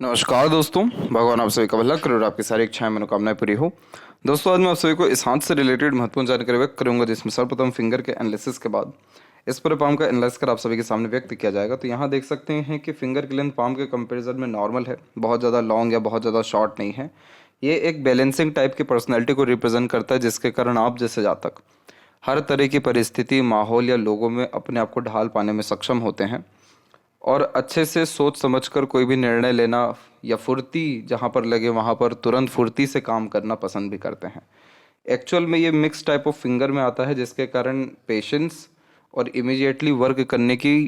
नमस्कार दोस्तों, भगवान आप सभी का भला करे और आपकी सारी इच्छाएं मनोकामनाएं पूरी हो। दोस्तों, आज मैं आप सभी को इस हाथ से रिलेटेड महत्वपूर्ण जानकारी व्यक्त करूंगा, जिसमें सर्वप्रथम फिंगर के एनालिसिस के बाद इस पूरे पाम का एनालाइज कर आप सभी के सामने व्यक्त किया जाएगा। तो यहाँ देख सकते हैं कि फिंगर की लेंथ पाम के कंपेरिजन में नॉर्मल है, बहुत ज़्यादा लॉन्ग या बहुत ज़्यादा शॉर्ट नहीं है। ये एक बैलेंसिंग टाइप की पर्सनैलिटी को रिप्रेजेंट करता है, जिसके कारण आप जैसे जातक हर तरह की परिस्थिति, माहौल या लोगों में अपने आप को ढाल पाने में सक्षम होते हैं और अच्छे से सोच समझकर कोई भी निर्णय लेना या फुर्ती जहाँ पर लगे वहाँ पर तुरंत फुर्ती से काम करना पसंद भी करते हैं। एक्चुअल में ये मिक्स टाइप ऑफ फिंगर में आता है, जिसके कारण पेशेंस और इमीडिएटली वर्क करने की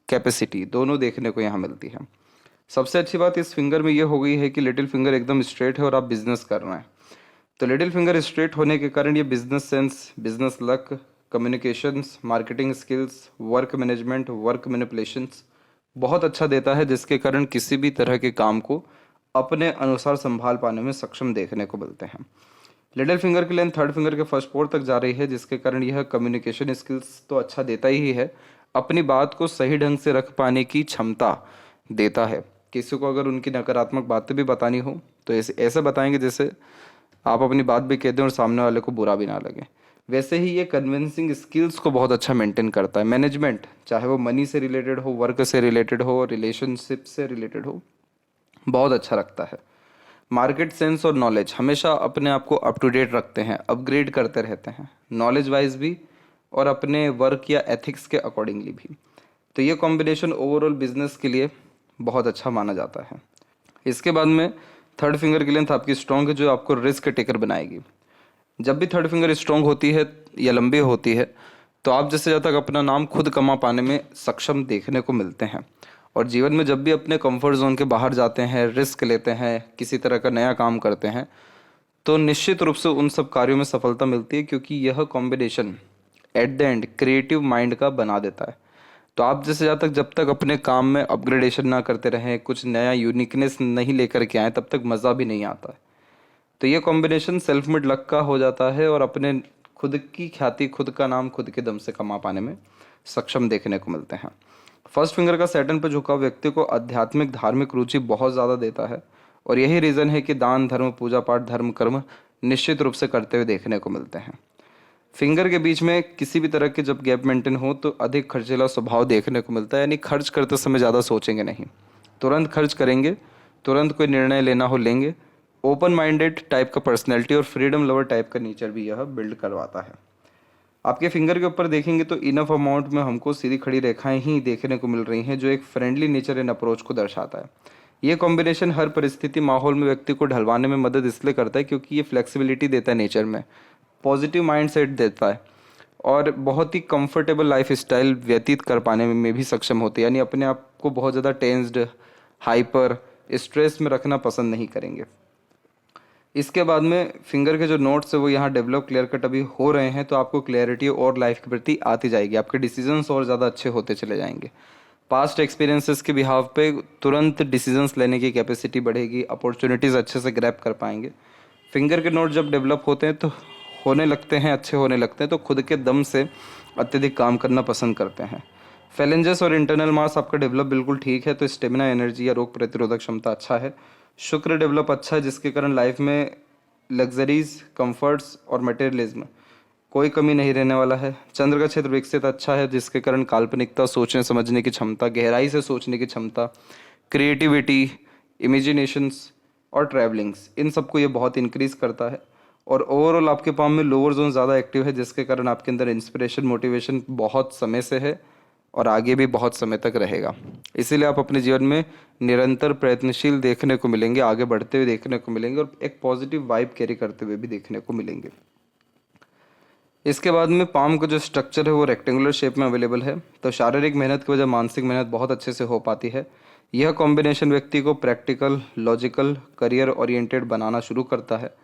कैपेसिटी दोनों देखने को यहाँ मिलती है। सबसे अच्छी बात इस फिंगर में ये हो गई है कि लिटिल फिंगर एकदम स्ट्रेट है और आप बिजनेस कर रहे हैं। तो लिटिल फिंगर स्ट्रेट होने के कारण ये business sense, business luck, communications, marketing skills, work management, work manipulations बहुत अच्छा देता है, जिसके कारण किसी भी तरह के काम को अपने अनुसार संभाल पाने में सक्षम देखने को मिलते हैं। लिटिल फिंगर की लेंथ थर्ड फिंगर के फर्स्ट पोर तक जा रही है, जिसके कारण यह कम्युनिकेशन स्किल्स तो अच्छा देता ही है, अपनी बात को सही ढंग से रख पाने की क्षमता देता है। किसी को अगर उनकी नकारात्मक बातें भी बतानी हो तो ऐसे बताएंगे जैसे आप अपनी बात भी कहते हैं और सामने वाले को बुरा भी ना लगे। वैसे ही ये कन्विंसिंग स्किल्स को बहुत अच्छा मेंटेन करता है। मैनेजमेंट, चाहे वो मनी से रिलेटेड हो, वर्क से रिलेटेड हो, रिलेशनशिप से रिलेटेड हो, बहुत अच्छा रखता है। मार्केट सेंस और नॉलेज, हमेशा अपने आप को अप टू डेट रखते हैं, अपग्रेड करते रहते हैं, नॉलेज वाइज भी और अपने वर्क या एथिक्स के अकॉर्डिंगली भी। तो ये कॉम्बिनेशन ओवरऑल बिजनेस के लिए बहुत अच्छा माना जाता है। इसके बाद में थर्ड फिंगर की लेंथ आपकी स्ट्रॉन्ग है, जो आपको रिस्क टेकर बनाएगी। जब भी थर्ड फिंगर स्ट्रॉन्ग होती है या लंबी होती है तो आप जैसे जब तक अपना नाम खुद कमा पाने में सक्षम देखने को मिलते हैं। और जीवन में जब भी अपने कंफर्ट जोन के बाहर जाते हैं, रिस्क लेते हैं, किसी तरह का नया काम करते हैं, तो निश्चित रूप से उन सब कार्यों में सफलता मिलती है, क्योंकि यह combination at the end creative mind का बना देता है। तो आप जैसे जब तक अपने काम में अपग्रेडेशन ना करते रहें, कुछ नया यूनिकनेस नहीं लेकर के आए, तब तक मज़ा भी नहीं आता है। तो ये कॉम्बिनेशन सेल्फ मेड लक का हो जाता है और अपने खुद की ख्याति, खुद का नाम खुद के दम से कमा पाने में सक्षम देखने को मिलते हैं। फर्स्ट फिंगर का सैटर्न पर झुकाव व्यक्ति को आध्यात्मिक धार्मिक रुचि बहुत ज़्यादा देता है और यही रीज़न है कि दान धर्म, पूजा पाठ, धर्म कर्म निश्चित रूप से करते हुए देखने को मिलते हैं। फिंगर के बीच में किसी भी तरह के जब गैप मेंटेन हो तो अधिक खर्चीला स्वभाव देखने को मिलता है, यानी खर्च करते समय ज़्यादा सोचेंगे नहीं, तुरंत खर्च करेंगे, तुरंत कोई निर्णय लेना हो लेंगे। ओपन माइंडेड टाइप का पर्सनैलिटी और फ्रीडम लवर टाइप का नेचर भी यह बिल्ड करवाता है। आपके फिंगर के ऊपर देखेंगे तो इनफ अमाउंट में हमको सीधी खड़ी रेखाएं ही देखने को मिल रही हैं, जो एक फ्रेंडली नेचर एंड अप्रोच को दर्शाता है। ये कॉम्बिनेशन हर परिस्थिति, माहौल में व्यक्ति को ढलवाने में मदद इसलिए करता है क्योंकि ये फ्लेक्सिबिलिटी देता है नेचर में, पॉजिटिव माइंड सेट देता है और बहुत ही कंफर्टेबल लाइफ स्टाइल व्यतीत कर पाने में भी सक्षम होते हैं, यानी अपने आप को बहुत ज़्यादा टेंस्ड, हाइपर, स्ट्रेस में रखना पसंद नहीं करेंगे। इसके बाद में फिंगर के जो नोट्स है वो यहाँ डेवलप क्लियर कट अभी हो रहे हैं, तो आपको क्लैरिटी और लाइफ के प्रति आती जाएगी, आपके डिसीजंस और ज़्यादा अच्छे होते चले जाएंगे। पास्ट एक्सपीरियंसेस के बिहाव पे तुरंत डिसीजंस लेने की कैपेसिटी बढ़ेगी, अपॉर्चुनिटीज़ अच्छे से ग्रैब कर पाएंगे। फिंगर के नोट जब डेवलप होते हैं तो होने लगते हैं, अच्छे होने लगते हैं, तो खुद के दम से अत्यधिक काम करना पसंद करते हैं। फैलेंजेस और इंटरनल मास आपका डेवलप बिल्कुल ठीक है, तो स्टेमिना, एनर्जी या रोग प्रतिरोधक क्षमता अच्छा है। शुक्र डेवलप अच्छा है, जिसके कारण लाइफ में लग्जरीज, कंफर्ट्स और मटेरियलिज्म कोई कमी नहीं रहने वाला है। चंद्र का क्षेत्र विकसित अच्छा है, जिसके कारण काल्पनिकता, सोचने समझने की क्षमता, गहराई से सोचने की क्षमता, क्रिएटिविटी, इमेजिनेशंस और ट्रैवलिंग्स, इन सबको ये बहुत इंक्रीज करता है। और ओवरऑल आपके पाम में लोअर जोन ज़्यादा एक्टिव है, जिसके कारण आपके अंदर इंस्पिरेशन, मोटिवेशन बहुत समय से है और आगे भी बहुत समय तक रहेगा। इसीलिए आप अपने जीवन में निरंतर प्रयत्नशील देखने को मिलेंगे, आगे बढ़ते हुए देखने को मिलेंगे और एक पॉजिटिव वाइब कैरी करते हुए भी देखने को मिलेंगे। इसके बाद में पाम का जो स्ट्रक्चर है वो रेक्टेंगुलर शेप में अवेलेबल है, तो शारीरिक मेहनत की वजह मानसिक मेहनत बहुत अच्छे से हो पाती है। यह कॉम्बिनेशन व्यक्ति को प्रैक्टिकल, लॉजिकल, करियर ओरिएंटेड बनाना शुरू करता है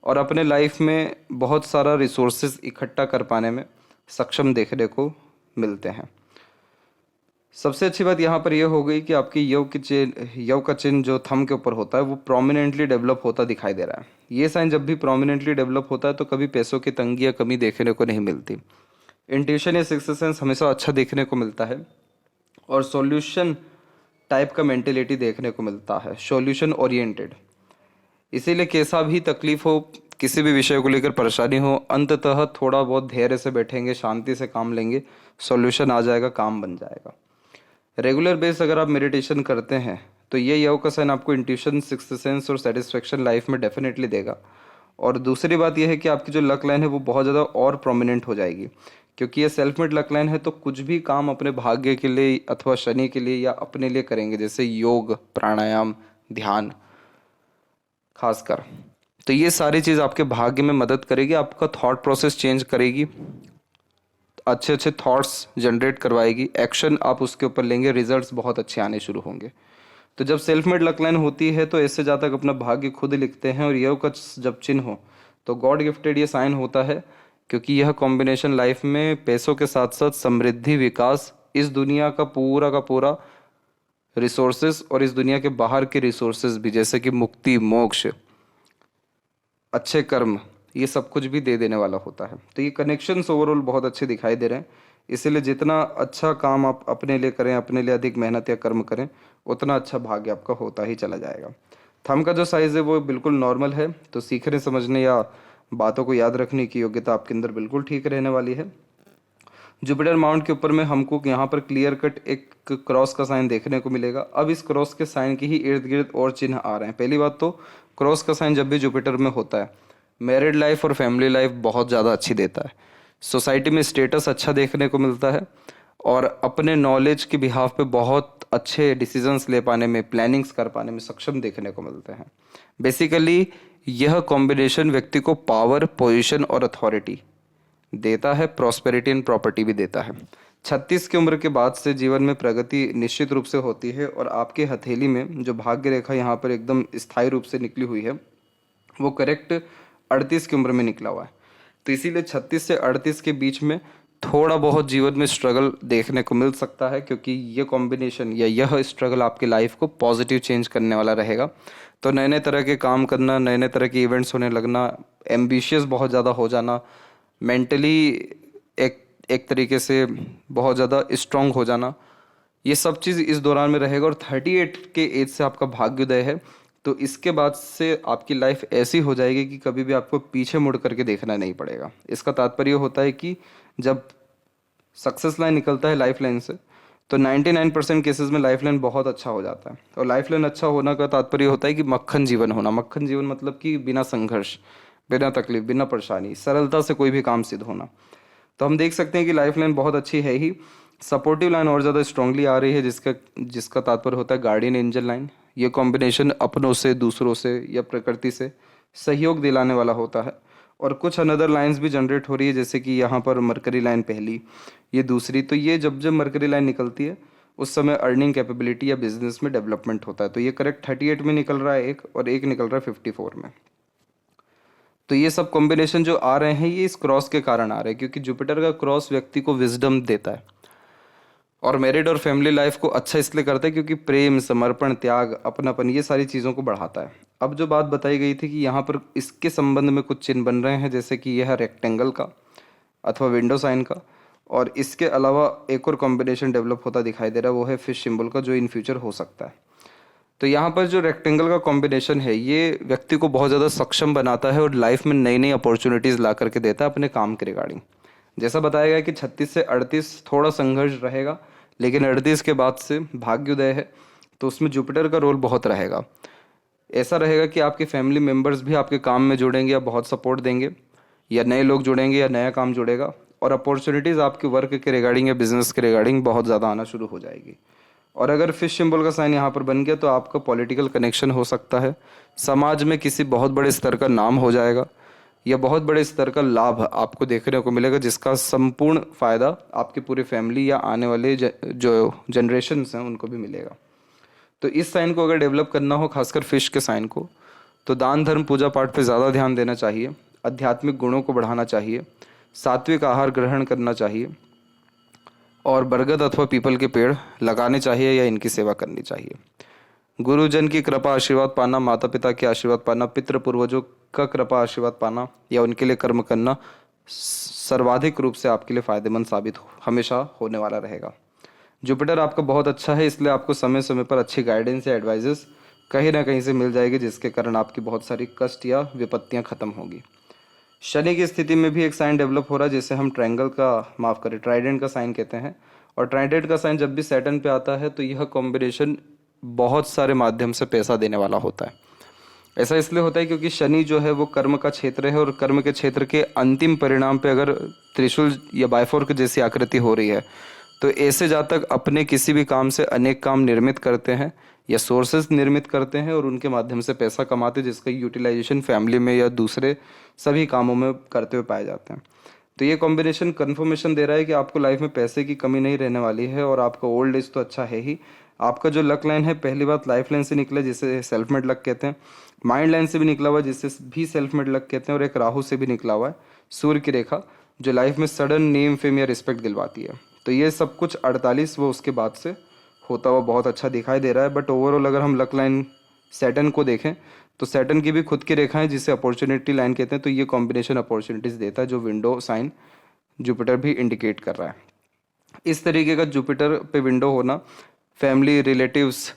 और अपने लाइफ में बहुत सारा रिसोर्सेज इकट्ठा कर पाने में सक्षम देखने को मिलते हैं। सबसे अच्छी बात यहाँ पर यह हो गई कि आपकी यव का चिन्ह जो थंब के ऊपर होता है वो प्रोमिनेंटली डेवलप होता दिखाई दे रहा है। ये साइन जब भी प्रोमिनेंटली डेवलप होता है तो कभी पैसों की तंगी या कमी देखने को नहीं मिलती। इंट्यूशन या सिक्स्थ सेंस हमेशा अच्छा देखने को मिलता है और सॉल्यूशन टाइप का मेंटेलिटी देखने को मिलता है, सॉल्यूशन ओरिएंटेड। इसीलिए कैसा भी तकलीफ हो, किसी भी विषय को लेकर परेशानी हो, अंततः थोड़ा बहुत धैर्य से बैठेंगे, शांति से काम लेंगे, सॉल्यूशन आ जाएगा, काम बन जाएगा। रेगुलर बेस अगर आप मेडिटेशन करते हैं तो ये योग का साइन आपको इंट्यूशन, सिक्स्थ सेंस और सेटिस्फेक्शन लाइफ में डेफिनेटली देगा। और दूसरी बात यह है कि आपकी जो लक लाइन है वो बहुत ज़्यादा और प्रोमिनेंट हो जाएगी, क्योंकि ये सेल्फ मेड लक लाइन है। तो कुछ भी काम अपने भाग्य के लिए अथवा शनि के लिए या अपने लिए करेंगे, जैसे योग, प्राणायाम, ध्यान खासकर, तो ये सारी चीज़ आपके भाग्य में मदद करेगी, आपका थॉट प्रोसेस चेंज करेगी, अच्छे अच्छे थॉट्स जनरेट करवाएगी, एक्शन आप उसके ऊपर लेंगे, रिजल्ट्स बहुत अच्छे आने शुरू होंगे। तो जब सेल्फ मेड लक लाइन होती है तो इससे ज़्यादा अपना भाग्य खुद लिखते हैं। और योग का जब चिन्ह हो तो गॉड गिफ्टेड ये साइन होता है, क्योंकि यह कॉम्बिनेशन लाइफ में पैसों के साथ साथ समृद्धि, विकास, इस दुनिया का पूरा रिसोर्सेज और इस दुनिया के बाहर के रिसोर्सेज भी, जैसे कि मुक्ति, मोक्ष, अच्छे कर्म, ये सब कुछ भी दे देने वाला होता है। तो ये कनेक्शंस ओवरऑल बहुत अच्छे दिखाई दे रहे हैं। इसीलिए जितना अच्छा काम आप अपने लिए करें, अपने लिए अधिक मेहनत या कर्म करें, उतना अच्छा भाग्य आपका होता ही चला जाएगा। थंब का जो साइज़ है वो बिल्कुल नॉर्मल है, तो सीखने, समझने या बातों को याद रखने की योग्यता आपके अंदर बिल्कुल ठीक रहने वाली है। जुपिटर माउंट के ऊपर में हमको यहाँ पर क्लियर कट एक क्रॉस का साइन देखने को मिलेगा। अब इस क्रॉस के साइन की ही इर्द गिर्द और चिन्ह आ रहे हैं। पहली बात तो क्रॉस का साइन जब भी जुपिटर में होता है, मैरिड लाइफ और फैमिली लाइफ बहुत ज़्यादा अच्छी देता है, सोसाइटी में स्टेटस अच्छा देखने को मिलता है, और अपने नॉलेज के बिहाफ पे बहुत अच्छे डिसीजंस ले पाने में, प्लानिंग्स कर पाने में सक्षम देखने को मिलते हैं। बेसिकली यह कॉम्बिनेशन व्यक्ति को पावर, पोजीशन और अथॉरिटी देता है, प्रॉस्पेरिटी एंड प्रॉपर्टी भी देता है। 36 की उम्र के बाद से जीवन में प्रगति निश्चित रूप से होती है, और आपके हथेली में जो भाग्य रेखा यहाँ पर एकदम स्थायी रूप से निकली हुई है वो करेक्ट 38 की उम्र में निकला हुआ है। तो इसीलिए 36 से 38 के बीच में थोड़ा बहुत जीवन में स्ट्रगल देखने को मिल सकता है, क्योंकि ये कॉम्बिनेशन या यह स्ट्रगल आपकी लाइफ को पॉजिटिव चेंज करने वाला रहेगा। तो नए नए तरह के काम करना, नए नए तरह के इवेंट्स होने लगना, एम्बिशियस बहुत ज़्यादा हो जाना, मेंटली एक एक तरीके से बहुत ज़्यादा स्ट्रांग हो जाना, ये सब चीज़ इस दौरान में रहेगा। और 38 के एज से आपका भाग्योदय है, तो इसके बाद से आपकी लाइफ ऐसी हो जाएगी कि कभी भी आपको पीछे मुड़ करके देखना नहीं पड़ेगा। इसका तात्पर्य होता है कि जब सक्सेस लाइन निकलता है लाइफ लाइन से, तो 99% केसेस में लाइफ लाइन बहुत अच्छा हो जाता है। और लाइफ लाइन अच्छा होना का तात्पर्य होता है कि मक्खन जीवन होना। मक्खन जीवन मतलब कि बिना संघर्ष, बिना तकलीफ, बिना परेशानी, सरलता से कोई भी काम सिद्ध होना। तो हम देख सकते हैं कि लाइफ लाइन बहुत अच्छी है ही। सपोर्टिव लाइन और ज़्यादा स्ट्रांगली आ रही है, जिसका तात्पर्य होता है गार्डियन एंजल लाइन। ये कॉम्बिनेशन अपनों से, दूसरों से या प्रकृति से सहयोग दिलाने वाला होता है। और कुछ अनदर लाइंस भी जनरेट हो रही है, जैसे कि यहाँ पर मरकरी लाइन पहली, ये दूसरी। तो ये जब जब मरकरी लाइन निकलती है उस समय अर्निंग कैपेबिलिटी या बिजनेस में डेवलपमेंट होता है। तो ये करेक्ट 38 में निकल रहा है एक, और एक निकल रहा है 54 में। तो ये सब कॉम्बिनेशन जो आ रहे हैं ये इस क्रॉस के कारण आ रहे हैं, क्योंकि जुपिटर का क्रॉस व्यक्ति को विजडम देता है, और मैरिड और फैमिली लाइफ को अच्छा इसलिए करता है क्योंकि प्रेम, समर्पण, त्याग, अपनापन, ये सारी चीज़ों को बढ़ाता है। अब जो बात बताई गई थी कि यहाँ पर इसके संबंध में कुछ चिन्ह बन रहे हैं, जैसे कि यह रेक्टेंगल का अथवा विंडो साइन का, और इसके अलावा एक और कॉम्बिनेशन डेवलप होता दिखाई दे रहा है, वो है फिश सिंबल का, जो इन फ्यूचर हो सकता है। तो यहाँ पर जो रेक्टेंगल का कॉम्बिनेशन है ये व्यक्ति को बहुत ज़्यादा सक्षम बनाता है और लाइफ में नई नई अपॉर्चुनिटीज़ ला करके देता है अपने काम के रिगार्डिंग। जैसा बताया गया कि 36 से 38 थोड़ा संघर्ष रहेगा, लेकिन 38 के बाद से भाग्योदय है, तो उसमें जुपिटर का रोल बहुत रहेगा। ऐसा रहेगा कि आपके फैमिली मेम्बर्स भी आपके काम में जुड़ेंगे या बहुत सपोर्ट देंगे, या नए लोग जुड़ेंगे या नया काम जुड़ेगा, और अपॉर्चुनिटीज़ आपके वर्क के रिगार्डिंग या बिजनेस के रिगार्डिंग बहुत ज़्यादा आना शुरू हो जाएगी। और अगर फिश सिंबल का साइन यहाँ पर बन गया तो आपका पॉलिटिकल कनेक्शन हो सकता है, समाज में किसी बहुत बड़े स्तर का नाम हो जाएगा, या बहुत बड़े स्तर का लाभ आपको देखने को मिलेगा, जिसका संपूर्ण फ़ायदा आपकी पूरी फैमिली या आने वाले जो जनरेशन्स हैं उनको भी मिलेगा। तो इस साइन को अगर डेवलप करना हो, खासकर फिश के साइन को, तो दान धर्म पूजा पाठ पे ज़्यादा ध्यान देना चाहिए, आध्यात्मिक गुणों को बढ़ाना चाहिए, सात्विक आहार ग्रहण करना चाहिए, और बरगद अथवा पीपल के पेड़ लगाने चाहिए या इनकी सेवा करनी चाहिए। गुरुजन की कृपा आशीर्वाद पाना, माता पिता के आशीर्वाद पाना, पितृ पूर्वजों का कृपा आशीर्वाद पाना या उनके लिए कर्म करना सर्वाधिक रूप से आपके लिए फ़ायदेमंद साबित हमेशा होने वाला रहेगा। जुपिटर आपका बहुत अच्छा है, इसलिए आपको समय समय पर अच्छी गाइडेंस या एडवाइजेस कहीं ना कहीं से मिल जाएगी, जिसके कारण आपकी बहुत सारी कष्ट या विपत्तियां खत्म होगी। शनि की स्थिति में भी एक साइन डेवलप हो रहा है, जिसे हम ट्रायंगल का, माफ करें, ट्राइडेंट का साइन कहते हैं। और ट्राइडेंट का साइन जब भी सैटर्न पे आता है तो यह कॉम्बिनेशन बहुत सारे माध्यम से पैसा देने वाला होता है। ऐसा इसलिए होता है क्योंकि शनि जो है वो कर्म का क्षेत्र है, और कर्म के क्षेत्र के अंतिम परिणाम पे अगर त्रिशूल या बायफोर्क जैसी आकृति हो रही है तो ऐसे जातक अपने किसी भी काम से अनेक काम निर्मित करते हैं या सोर्सेज निर्मित करते हैं और उनके माध्यम से पैसा कमाते हैं, जिसका यूटिलाइजेशन फैमिली में या दूसरे सभी कामों में करते हुए पाए जाते हैं। तो ये कॉम्बिनेशन कन्फर्मेशन दे रहा है कि आपको लाइफ में पैसे की कमी नहीं रहने वाली है, और आपका ओल्ड एज तो अच्छा है ही। आपका जो लक लाइन है, पहली बात लाइफ लाइन से निकला जिसे सेल्फ मेड लक कहते हैं, माइंड लाइन से भी निकला हुआ जिसे भी सेल्फ मेड लक कहते हैं, और एक राहु से भी निकला हुआ है सूर्य की रेखा, जो लाइफ में सडन नेम फेम या रिस्पेक्ट दिलवाती है। तो ये सब कुछ 48 वो उसके बाद से होता हुआ बहुत अच्छा दिखाई दे रहा है। बट ओवरऑल अगर हम लक लाइन सैटर्न को देखें तो सैटर्न की भी खुद की रेखाएं जिसे अपॉर्चुनिटी लाइन कहते हैं, तो ये कॉम्बिनेशन अपॉर्चुनिटीज देता है, जो विंडो साइन जुपिटर भी इंडिकेट कर रहा है। इस तरीके का जुपिटर पे विंडो होना फैमिली, रिलेटिव्स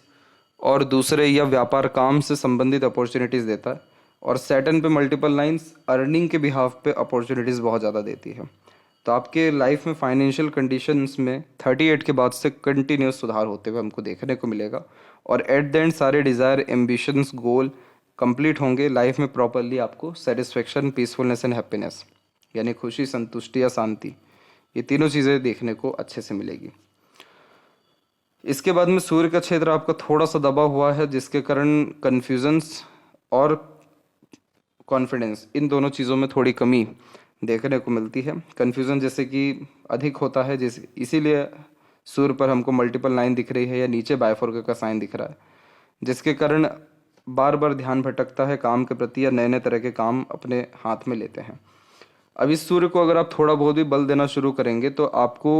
और दूसरे या व्यापार काम से संबंधित अपॉर्चुनिटीज़ देता है। और सैटर्न पे मल्टीपल लाइंस अर्निंग के बिहाफ पे अपॉर्चुनिटीज़ बहुत ज़्यादा देती है। तो आपके लाइफ में फाइनेंशियल कंडीशंस में 38 के बाद से कंटिन्यूस सुधार होते हुए हमको देखने को मिलेगा, और एट द एंड सारे डिज़ायर, एम्बिशंस, गोल कंप्लीट होंगे। लाइफ में प्रॉपरली आपको सेटिस्फेक्शन, पीसफुलनेस एंड हैप्पीनेस, यानी खुशी, संतुष्टि या शांति, ये तीनों चीज़ें देखने को अच्छे से मिलेगी। इसके बाद में सूर्य का क्षेत्र आपका थोड़ा सा दबा हुआ है, जिसके कारण कन्फ्यूजन्स और कॉन्फिडेंस, इन दोनों चीज़ों में थोड़ी कमी देखने को मिलती है। कन्फ्यूज़न जैसे कि अधिक होता है, जैसे इसीलिए सूर्य पर हमको मल्टीपल लाइन दिख रही है या नीचे बायफोर्क का साइन दिख रहा है, जिसके कारण बार बार ध्यान भटकता है काम के प्रति, या नए नए तरह के काम अपने हाथ में लेते हैं। अब इस सूर्य को अगर आप थोड़ा बहुत भी बल देना शुरू करेंगे तो आपको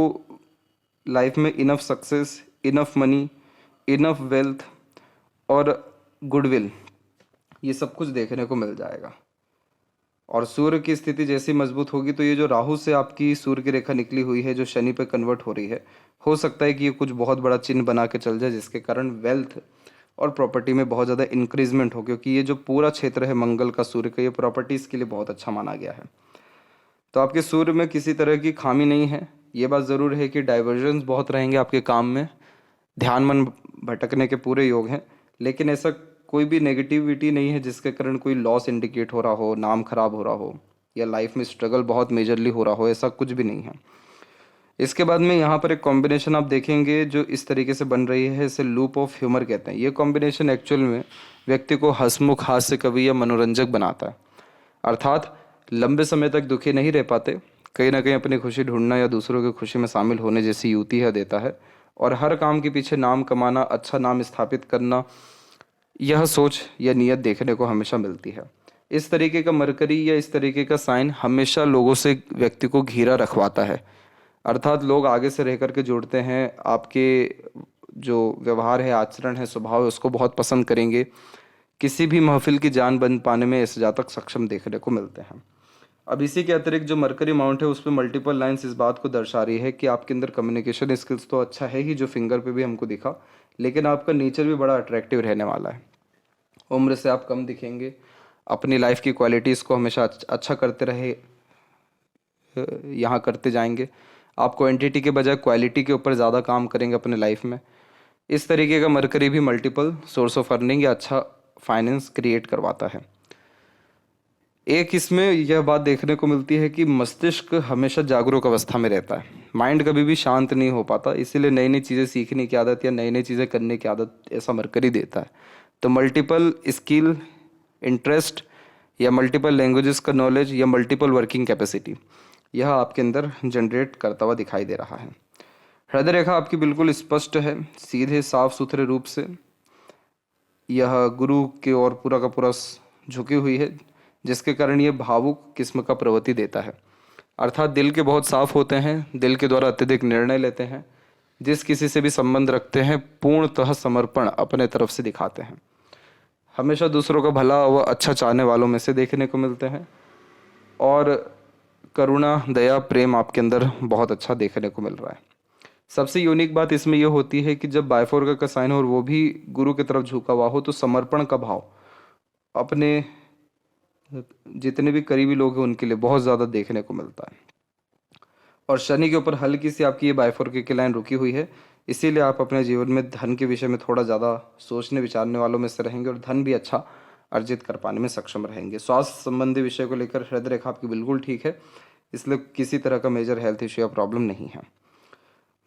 लाइफ में enough success, enough money, enough wealth और गुडविल, ये सब कुछ देखने को मिल जाएगा। और सूर्य की स्थिति जैसी मजबूत होगी तो ये जो राहु से आपकी सूर्य की रेखा निकली हुई है, जो शनि पे कन्वर्ट हो रही है, हो सकता है कि ये कुछ बहुत बड़ा चिन्ह बना के चल जाए, जिसके कारण वेल्थ और प्रॉपर्टी में बहुत ज़्यादा इंक्रीजमेंट हो, क्योंकि ये जो पूरा क्षेत्र है मंगल का, सूर्य का, ये प्रॉपर्टीज़ के लिए बहुत अच्छा माना गया है। तो आपके सूर्य में किसी तरह की खामी नहीं है। ये बात ज़रूर है कि डाइवर्जन्स बहुत रहेंगे आपके काम में, ध्यान मन भटकने के पूरे योग हैं, लेकिन ऐसा कोई भी नेगेटिविटी नहीं है जिसके कारण कोई लॉस इंडिकेट हो रहा हो, नाम खराब हो रहा हो, या लाइफ में स्ट्रगल बहुत मेजरली हो रहा हो, ऐसा कुछ भी नहीं है। इसके बाद में यहाँ पर एक कॉम्बिनेशन आप देखेंगे जो इस तरीके से बन रही है, इसे लूप ऑफ ह्यूमर कहते हैं। ये कॉम्बिनेशन एक्चुअल में व्यक्ति को हंसमुख, हास्य कवि या मनोरंजक बनाता है, अर्थात लंबे समय तक दुखी नहीं रह पाते, कहीं ना कहीं अपनी खुशी ढूंढना या दूसरों की खुशी में शामिल होने जैसी युक्ति है देता है, और हर काम के पीछे नाम कमाना, अच्छा नाम स्थापित करना, यह सोच या नियत देखने को हमेशा मिलती है। इस तरीके का मरकरी या इस तरीके का साइन हमेशा लोगों से व्यक्ति को घिरा रखवाता है, अर्थात लोग आगे से रह करके जुड़ते हैं, आपके जो व्यवहार है, आचरण है, स्वभाव है, उसको बहुत पसंद करेंगे। किसी भी महफिल की जान बन पाने में ऐसे जातक सक्षम देखने को मिलते हैं। अब इसी के अतिरिक्त जो मरकरी माउंट है उस पर मल्टीपल लाइंस इस बात को दर्शा रही है कि आपके अंदर कम्युनिकेशन स्किल्स तो अच्छा है ही, जो फिंगर पे भी हमको दिखा, लेकिन आपका नेचर भी बड़ा अट्रैक्टिव रहने वाला है। उम्र से आप कम दिखेंगे, अपनी लाइफ की क्वालिटीज़ को हमेशा अच्छा करते रहे, यहाँ करते जाएंगे। आप क्वांटिटी के बजाय क्वालिटी के ऊपर ज़्यादा काम करेंगे अपने लाइफ में। इस तरीके का मरकरी भी मल्टीपल सोर्स ऑफ अर्निंग या अच्छा फाइनेंस क्रिएट करवाता है। एक इसमें यह बात देखने को मिलती है कि मस्तिष्क हमेशा जागरूक अवस्था में रहता है, माइंड कभी भी शांत नहीं हो पाता, इसीलिए नई नई चीज़ें सीखने की आदत या नई नई चीज़ें करने की आदत ऐसा मरकरी देता है। तो मल्टीपल स्किल, इंटरेस्ट या मल्टीपल लैंग्वेजेस का नॉलेज या मल्टीपल वर्किंग कैपेसिटी, यह आपके अंदर जनरेट करता हुआ दिखाई दे रहा है। हृदय रेखा आपकी बिल्कुल स्पष्ट है, सीधे साफ सुथरे रूप से यह गुरु की ओर पूरा का पूरा झुकी हुई है, जिसके कारण ये भावुक किस्म का प्रवृत्ति देता है, अर्थात दिल के बहुत साफ होते हैं, दिल के द्वारा अत्यधिक निर्णय लेते हैं, जिस किसी से भी संबंध रखते हैं पूर्णतः समर्पण अपने तरफ से दिखाते हैं, हमेशा दूसरों का भला व अच्छा चाहने वालों में से देखने को मिलते हैं, और करुणा, दया, प्रेम आपके अंदर बहुत अच्छा देखने को मिल रहा है। सबसे यूनिक बात इसमें यह होती है कि जब बायफोर का साइन हो और वो भी गुरु की तरफ झुका हुआ हो, तो समर्पण का भाव अपने जितने भी करीबी लोग हैं उनके लिए बहुत ज़्यादा देखने को मिलता है। और शनि के ऊपर हल्की सी आपकी ये बायफोर की लाइन रुकी हुई है, इसीलिए आप अपने जीवन में धन के विषय में थोड़ा ज़्यादा सोचने विचारने वालों में से रहेंगे और धन भी अच्छा अर्जित कर पाने में सक्षम रहेंगे। स्वास्थ्य संबंधी विषय को लेकर हृदय रेखा आपकी बिल्कुल ठीक है, इसलिए किसी तरह का मेजर हेल्थ इश्यू या प्रॉब्लम नहीं है।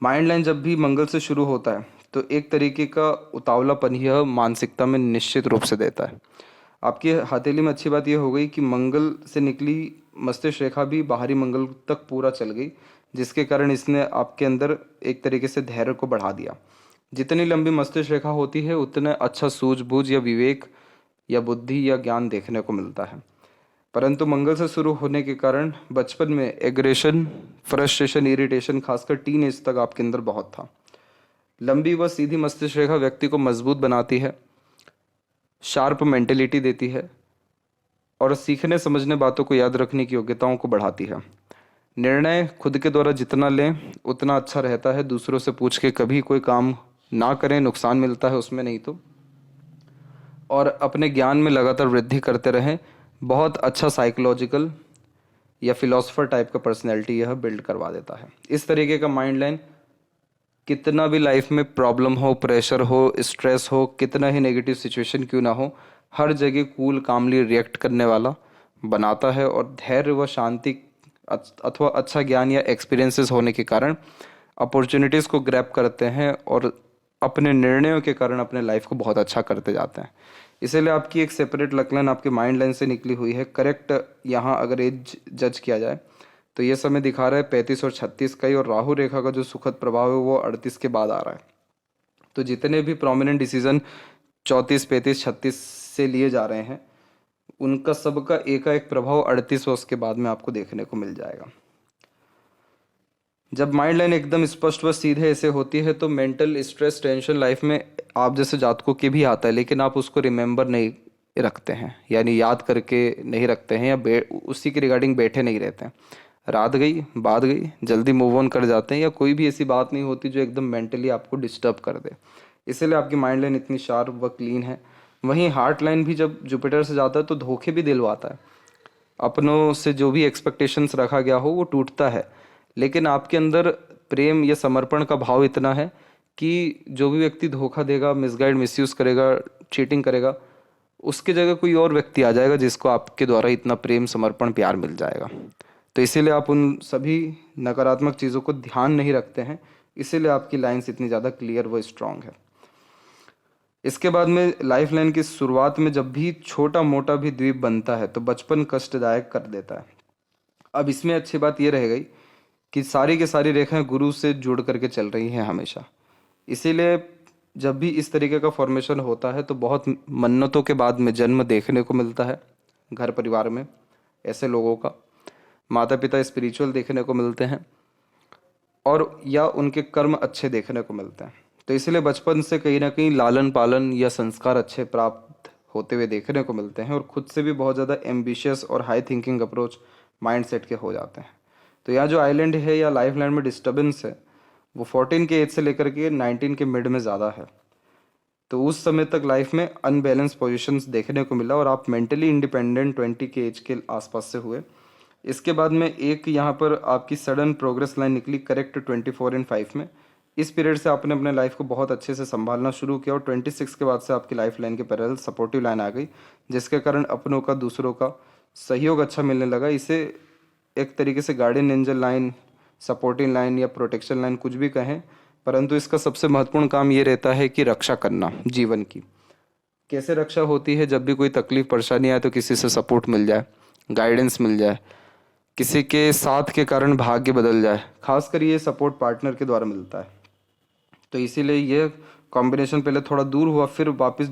माइंड लाइन जब भी मंगल से शुरू होता है तो एक तरीके का उतावलापन यह मानसिकता में निश्चित रूप से देता है। आपकी हथेली में अच्छी बात यह हो गई कि मंगल से निकली मस्तिष्क रेखा भी बाहरी मंगल तक पूरा चल गई, जिसके कारण इसने आपके अंदर एक तरीके से धैर्य को बढ़ा दिया। जितनी लंबी मस्तिष्क रेखा होती है उतने अच्छा सूझबूझ या विवेक या बुद्धि या ज्ञान देखने को मिलता है। परंतु मंगल से शुरू होने के कारण बचपन में एग्रेशन, फ्रस्ट्रेशन, इरिटेशन खासकर टीन एज तक आपके अंदर बहुत था। लंबी व सीधी मस्तिष्क रेखा व्यक्ति को मजबूत बनाती है, शार्प मेंटेलिटी देती है और सीखने समझने बातों को याद रखने की योग्यताओं को बढ़ाती है। निर्णय खुद के द्वारा जितना लें उतना अच्छा रहता है, दूसरों से पूछ के कभी कोई काम ना करें, नुकसान मिलता है उसमें नहीं तो। और अपने ज्ञान में लगातार वृद्धि करते रहें। बहुत अच्छा साइकोलॉजिकल या फिलोसफर टाइप का पर्सनैलिटी यह बिल्ड करवा देता है। इस तरीके का माइंड लाइन कितना भी लाइफ में प्रॉब्लम हो, प्रेशर हो, स्ट्रेस हो, कितना ही नेगेटिव सिचुएशन क्यों ना हो, हर जगह कूल कामली रिएक्ट करने वाला बनाता है। और धैर्य व शांति अथवा अच्छा ज्ञान या एक्सपीरियंसेस होने के कारण अपॉर्चुनिटीज़ को ग्रैब करते हैं और अपने निर्णयों के कारण अपने लाइफ को बहुत अच्छा करते जाते हैं। इसीलिए आपकी एक सेपरेट लक लाइन आपके माइंड लाइन से निकली हुई है। करेक्ट यहाँ अगर एज जज किया जाए तो ये समय दिखा रहा है 35 और 36 का ही, और राहु रेखा का जो सुखद प्रभाव है वो 38 के बाद आ रहा है। तो जितने भी प्रोमिनेंट डिसीजन 34, 35, 36 से लिए जा रहे हैं उनका सबका एकाएक प्रभाव 38 वर्ष के बाद में आपको देखने को मिल जाएगा। जब माइंड लाइन एकदम स्पष्ट व सीधे ऐसे होती है तो मेंटल स्ट्रेस, टेंशन लाइफ में आप जैसे जातकों के भी आता है, लेकिन आप उसको रिमेंबर नहीं रखते हैं, यानी याद करके नहीं रखते हैं या उसी के रिगार्डिंग बैठे नहीं रहते हैं। रात गई बात गई, जल्दी मूव ऑन कर जाते हैं, या कोई भी ऐसी बात नहीं होती जो एकदम मेंटली आपको डिस्टर्ब कर दे। इसीलिए आपकी माइंड लाइन इतनी शार्प व क्लीन है। वहीं हार्ट लाइन भी जब जुपिटर से जाता है तो धोखे भी दिलवाता है। अपनों से जो भी एक्सपेक्टेशंस रखा गया हो वो टूटता है, लेकिन आपके अंदर प्रेम या समर्पण का भाव इतना है कि जो भी व्यक्ति धोखा देगा, मिसगाइड, मिसयूज़ करेगा, चीटिंग करेगा, उसकी जगह कोई और व्यक्ति आ जाएगा जिसको आपके द्वारा इतना प्रेम, समर्पण, प्यार मिल जाएगा। तो इसीलिए आप उन सभी नकारात्मक चीज़ों को ध्यान नहीं रखते हैं, इसीलिए आपकी लाइंस इतनी ज़्यादा क्लियर व स्ट्रांग है। इसके बाद में लाइफ लाइन की शुरुआत में जब भी छोटा मोटा भी द्वीप बनता है तो बचपन कष्टदायक कर देता है। अब इसमें अच्छी बात यह रह गई कि सारी की सारी रेखाएं गुरु से जुड़ करके चल रही हैं हमेशा। इसीलिए जब भी इस तरीके का फॉर्मेशन होता है तो बहुत मन्नतों के बाद में जन्म देखने को मिलता है घर परिवार में ऐसे लोगों का। माता पिता स्पिरिचुअल देखने को मिलते हैं और या उनके कर्म अच्छे देखने को मिलते हैं। तो इसलिए बचपन से कहीं ना कहीं लालन पालन या संस्कार अच्छे प्राप्त होते हुए देखने को मिलते हैं और खुद से भी बहुत ज़्यादा एम्बिशियस और high thinking approach mind set के हो जाते हैं। तो यहाँ जो आइलैंड है या लाइफ लाइन में डिस्टर्बेंस है वो 14 के एज से लेकर के 19 के मिड में ज़्यादा है। तो उस समय तक लाइफ में अनबैलेंस पोजिशंस देखने को मिला और आप मेंटली इंडिपेंडेंट 20 के एज के आसपास से हुए। इसके बाद में एक यहाँ पर आपकी सडन प्रोग्रेस लाइन निकली करेक्ट 24 एंड 5 में। इस पीरियड से आपने अपने लाइफ को बहुत अच्छे से संभालना शुरू किया और 26 के बाद से आपकी लाइफ लाइन के पैरेलल सपोर्टिव लाइन आ गई, जिसके कारण अपनों का, दूसरों का सहयोग अच्छा मिलने लगा। इसे एक तरीके से guardian angel line, supporting line या प्रोटेक्शन लाइन कुछ भी कहें, परंतु इसका सबसे महत्वपूर्ण काम ये रहता है कि रक्षा करना जीवन की। कैसे रक्षा होती है? जब भी कोई तकलीफ परेशानी आए तो किसी से सपोर्ट मिल जाए, गाइडेंस मिल जाए, किसी के साथ के कारण भाग्य बदल जाए। खासकर ये सपोर्ट पार्टनर के द्वारा मिलता है। तो इसीलिए ये कॉम्बिनेशन पहले थोड़ा दूर हुआ, फिर वापस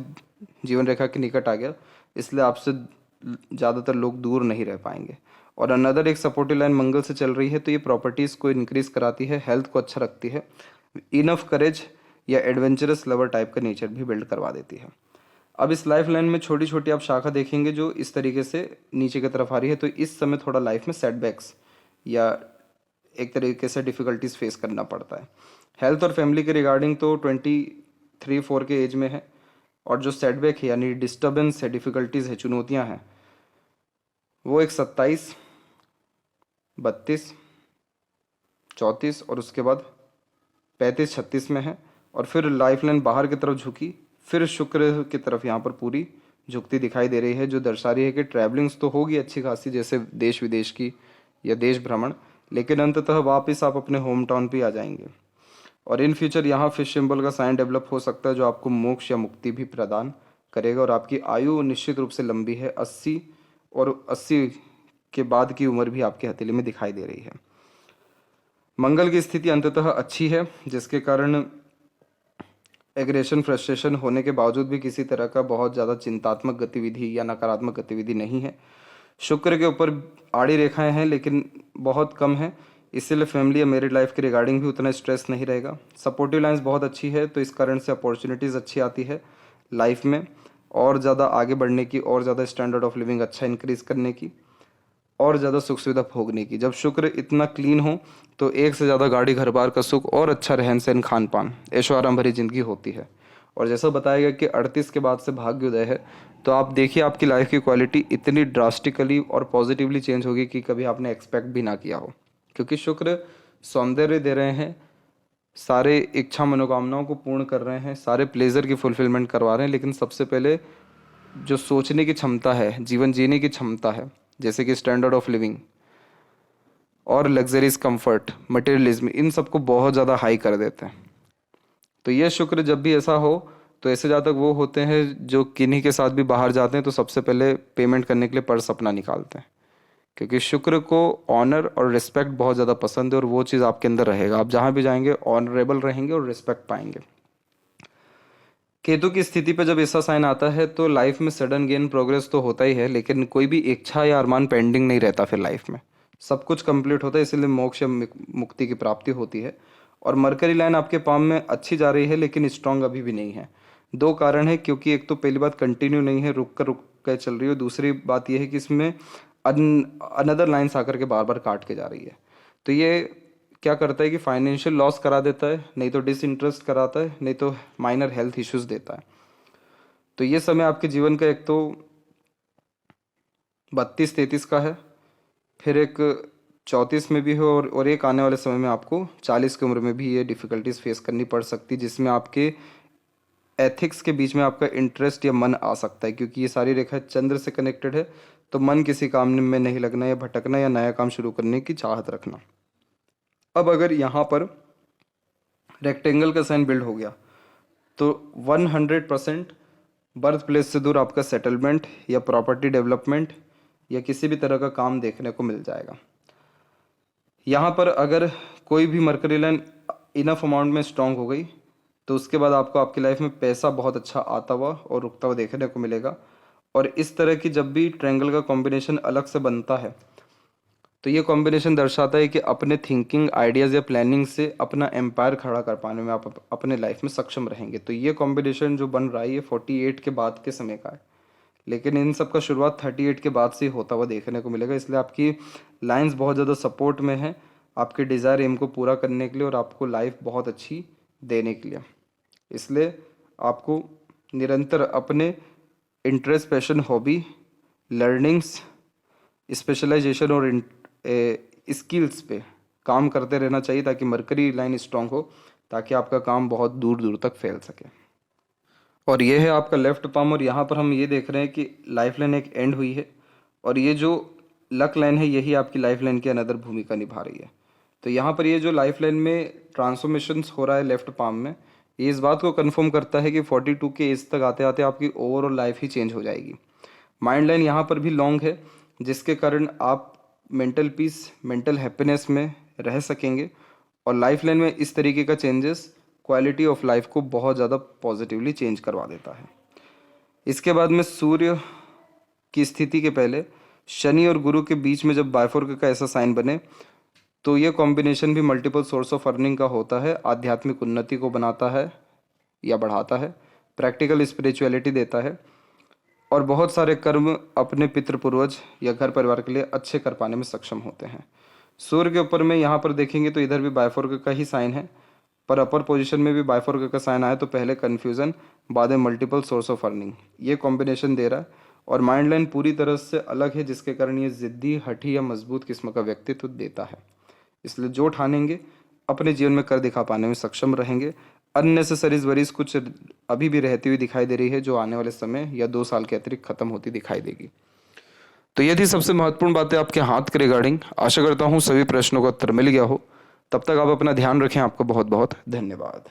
जीवन रेखा के निकट आ गया, इसलिए आपसे ज़्यादातर लोग दूर नहीं रह पाएंगे। और अनदर एक सपोर्टिव लाइन मंगल से चल रही है तो ये प्रॉपर्टीज़ को इंक्रीज कराती है, हेल्थ को अच्छा रखती है, इनफ करेज या एडवेंचरस लवर टाइप का नेचर भी बिल्ड करवा देती है। अब इस लाइफ लाइन में छोटी छोटी आप शाखा देखेंगे जो इस तरीके से नीचे की तरफ आ रही है। तो इस समय थोड़ा लाइफ में सेटबैक्स या एक तरीके से डिफ़िकल्टीज फेस करना पड़ता है। हेल्थ और फैमिली के रिगार्डिंग तो 23-4 के एज में है, और जो सेटबैक है यानी डिस्टर्बेंस है, डिफ़िकल्टीज़ है, चुनौतियाँ हैं, वो एक 27, 32, 34 और उसके बाद 35-36 में है। और फिर लाइफ लाइन बाहर की तरफ झुकी, फिर शुक्र की तरफ यहाँ पर पूरी झुकती दिखाई दे रही है, जो दर्शा रही है कि ट्रैवलिंग्स तो होगी अच्छी खासी, जैसे देश विदेश की या देश भ्रमण, लेकिन अंततः वापस आप अपने होम टाउन पे आ जाएंगे। और इन फ्यूचर यहाँ फिश सिंबल का साइन डेवलप हो सकता है, जो आपको मोक्ष या मुक्ति भी प्रदान करेगा। और आपकी आयु निश्चित रूप से लंबी है, 80, और 80 के बाद की उम्र भी आपके हथेली में दिखाई दे रही है। मंगल की स्थिति अंततः अच्छी है, जिसके कारण एग्रेशन, फ्रस्ट्रेशन होने के बावजूद भी किसी तरह का बहुत ज़्यादा चिंतात्मक गतिविधि या नकारात्मक गतिविधि नहीं है। शुक्र के ऊपर आड़ी रेखाएं हैं लेकिन बहुत कम है, इसीलिए फैमिली या मैरिड लाइफ के रिगार्डिंग भी उतना स्ट्रेस नहीं रहेगा। सपोर्टिव लाइंस बहुत अच्छी है, तो इस कारण से अपॉर्चुनिटीज़ अच्छी आती है लाइफ में, और ज़्यादा आगे बढ़ने की, और ज़्यादा स्टैंडर्ड ऑफ लिविंग अच्छा इंक्रीज़ करने की, और ज़्यादा सुख सुविधा भोगने की। जब शुक्र इतना क्लीन हो तो एक से ज़्यादा गाड़ी, घर बार का सुख, और अच्छा रहन सहन, खान पान, ऐशो आराम भरी जिंदगी होती है। और जैसा बताया गया कि 38 के बाद से भाग्योदय है, तो आप देखिए आपकी लाइफ की क्वालिटी इतनी ड्रास्टिकली और पॉजिटिवली चेंज होगी कि कभी आपने एक्सपेक्ट भी ना किया हो, क्योंकि शुक्र सौंदर्य दे रहे हैं, सारे इच्छा मनोकामनाओं को पूर्ण कर रहे हैं, सारे प्लेजर की फुलफिलमेंट करवा रहे हैं, लेकिन सबसे पहले जो सोचने की क्षमता है, जीवन जीने की क्षमता है, जैसे कि स्टैंडर्ड ऑफ लिविंग और लग्जरीज, कंफर्ट, मटेरियलिज्म, इन सबको बहुत ज़्यादा हाई कर देते हैं। तो ये शुक्र जब भी ऐसा हो, तो ऐसे जातक वो होते हैं जो किन्हीं के साथ भी बाहर जाते हैं तो सबसे पहले पेमेंट करने के लिए पर्स अपना निकालते हैं, क्योंकि शुक्र को ऑनर और रिस्पेक्ट बहुत ज़्यादा पसंद है, और वो चीज़ आपके अंदर रहेगा। आप जहाँ भी जाएंगे ऑनरेबल रहेंगे और रिस्पेक्ट पाएंगे। केतु की स्थिति पे जब ऐसा साइन आता है तो लाइफ में सडन गेन, प्रोग्रेस तो होता ही है, लेकिन कोई भी इच्छा या अरमान पेंडिंग नहीं रहता, फिर लाइफ में सब कुछ कंप्लीट होता है, इसलिए मोक्ष या मुक्ति की प्राप्ति होती है। और मरकरी लाइन आपके पाम में अच्छी जा रही है, लेकिन स्ट्रांग अभी भी नहीं है। दो कारण है, क्योंकि एक तो पहली बात कंटिन्यू नहीं है, रुक कर चल रही है, दूसरी बात यह है कि इसमें अनदर लाइन्स आकर के बार बार काट के जा रही है। तो ये क्या करता है कि फाइनेंशियल लॉस करा देता है, नहीं तो डिसइंटरेस्ट कराता है, नहीं तो माइनर हेल्थ इश्यूज देता है। तो ये समय आपके जीवन का एक तो 32-33 का है, फिर एक 34 में भी है, और एक आने वाले समय में आपको 40 की उम्र में भी ये डिफ़िकल्टीज फेस करनी पड़ सकती है, जिसमें आपके एथिक्स के बीच में आपका इंटरेस्ट या मन आ सकता है, क्योंकि ये सारी रेखा चंद्र से कनेक्टेड है। तो मन किसी काम में नहीं लगना, या भटकना, या नया काम शुरू करने की चाहत रखना। अब अगर यहाँ पर रेक्टेंगल का साइन बिल्ड हो गया, तो 100% बर्थ प्लेस से दूर आपका सेटलमेंट या प्रॉपर्टी डेवलपमेंट या किसी भी तरह का काम देखने को मिल जाएगा। यहाँ पर अगर कोई भी मरकरी लाइन इनफ अमाउंट में स्ट्रांग हो गई, तो उसके बाद आपको आपकी लाइफ में पैसा बहुत अच्छा आता हुआ और रुकता हुआ देखने को मिलेगा। और इस तरह की जब भी ट्रायंगल का कॉम्बिनेशन अलग से बनता है, तो ये कॉम्बिनेशन दर्शाता है कि अपने थिंकिंग, आइडियाज़ या प्लानिंग से अपना एम्पायर खड़ा कर पाने में आप अपने लाइफ में सक्षम रहेंगे। तो ये कॉम्बिनेशन जो बन रहा है, ये 48 के बाद के समय का है, लेकिन इन सब का शुरुआत 38 के बाद से ही होता हुआ देखने को मिलेगा। इसलिए आपकी लाइंस बहुत ज़्यादा सपोर्ट में है आपके डिज़ायर, एम को पूरा करने के लिए, और आपको लाइफ बहुत अच्छी देने के लिए। इसलिए आपको निरंतर अपने interest, passion, hobby, learnings, specialisation और स्किल्स पे काम करते रहना चाहिए, ताकि मरकरी लाइन स्ट्रांग हो, ताकि आपका काम बहुत दूर दूर तक फैल सके। और ये है आपका लेफ्ट पाम, और यहाँ पर हम ये देख रहे हैं कि लाइफ लाइन एक एंड हुई है, और ये जो लक लाइन है यही आपकी लाइफ लाइन की अनदर भूमिका निभा रही है। तो यहाँ पर ये जो लाइफ लाइन में ट्रांसफॉर्मेशंस हो रहा है लेफ्ट पाम में, ये इस बात को कंफर्म करता है कि 42 के एज तक आते आते आपकी ओवरऑल लाइफ ही चेंज हो जाएगी। माइंड लाइन यहाँ पर भी लॉन्ग है, जिसके कारण आप मेंटल पीस, मेंटल हैप्पीनेस में रह सकेंगे। और लाइफ लाइन में इस तरीके का चेंजेस क्वालिटी ऑफ लाइफ को बहुत ज़्यादा पॉजिटिवली चेंज करवा देता है। इसके बाद में सूर्य की स्थिति के पहले शनि और गुरु के बीच में जब बायफोर्क का ऐसा साइन बने, तो ये कॉम्बिनेशन भी मल्टीपल सोर्स ऑफ अर्निंग का होता है, आध्यात्मिक उन्नति को बनाता है या बढ़ाता है, प्रैक्टिकल स्पिरिचुअलिटी देता है, और बहुत सारे कर्म अपने पितृ पूर्वज या घर परिवार के लिए अच्छे कर पाने में सक्षम होते हैं। सूर्य के ऊपर में यहाँ पर देखेंगे तो इधर भी बायफोर्क का ही साइन है, पर अपर पोजीशन में भी बाइफॉर्केट का साइन आए तो पहले कन्फ्यूज़न बाद में मल्टीपल सोर्स ऑफ अर्निंग, ये कॉम्बिनेशन दे रहा है। और माइंड लाइन पूरी तरह से अलग है, जिसके कारण ये ज़िद्दी, हठी या मजबूत किस्म का व्यक्तित्व देता है। इसलिए जो ठानेंगे अपने जीवन में कर दिखा पाने में सक्षम रहेंगे। अननेसेसरीज वरीज कुछ अभी भी रहती हुई दिखाई दे रही है, जो आने वाले समय या 2 साल के अतिरिक्त खत्म होती दिखाई देगी। तो ये थी सबसे महत्वपूर्ण बातें आपके हाथ के रिगार्डिंग। आशा करता हूँ सभी प्रश्नों का उत्तर मिल गया हो। तब तक आप अपना ध्यान रखें। आपका बहुत बहुत धन्यवाद।